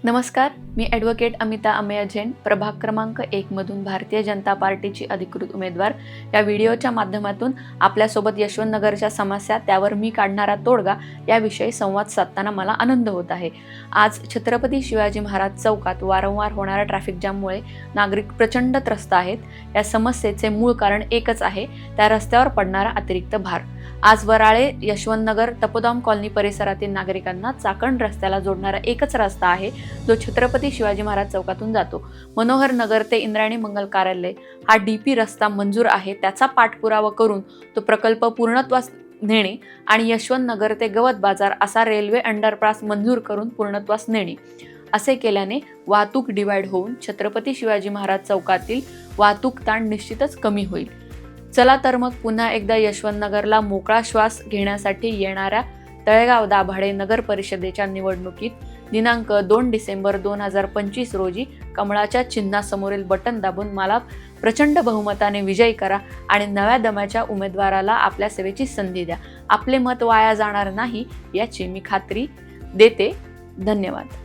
नमस्कार, मी ॲडव्होकेट अमिता अमेय जैन, प्रभाग क्रमांक 1 मधून भारतीय जनता पार्टीची अधिकृत उमेदवार या व्हिडिओच्या माध्यमातून आपल्यासोबत यशवंतनगरच्या समस्या, त्यावर मी काढणारा तोडगा याविषयी संवाद साधताना मला आनंद होत आहे। आज छत्रपती शिवाजी महाराज चौकात वारंवार होणाऱ्या ट्रॅफिक जाममुळे नागरिक प्रचंड त्रस्त आहेत। या समस्येचे मूळ कारण एकच आहे, त्या रस्त्यावर पडणारा अतिरिक्त भार। आज वराळे यशवंतनगर तपोदाम कॉलनी परिसरातील नागरिकांना चाकण रस्त्याला जोडणारा एकच रस्ता आहे, जो छत्रपती शिवाजी महाराज चौकातून जातो। मनोहर नगर ते इंद्रायणी मंगल कार्यालय हा डीपी रस्ता मंजूर आहे, त्याचा पाठपुरावा करून तो प्रकल्प पूर्णत्वास नेणे आणि यशवंतनगर ते गवत बाजार असा रेल्वे अंडरपास मंजूर करून पूर्णत्वास नेणे, असे केल्याने वाहतूक डिवाइड होऊन छत्रपती शिवाजी महाराज चौकातील वाहतूक ताण निश्चितच कमी होईल। चला तर मग पुन्हा एकदा यशवंतनगरला मोकळा श्वास घेण्यासाठी येणाऱ्या तळेगाव दाभाडे नगर परिषदेच्या निवडणुकीत दिनांक 2 डिसेंबर 2025 रोजी कमळाच्या चिन्हासमोरील बटन दाबून मला प्रचंड बहुमताने विजयी करा आणि नव्या दमाच्या उमेदवाराला आपल्या सेवेची संधी द्या। आपले मत वाया जाणार नाही याची मी खात्री देते। धन्यवाद।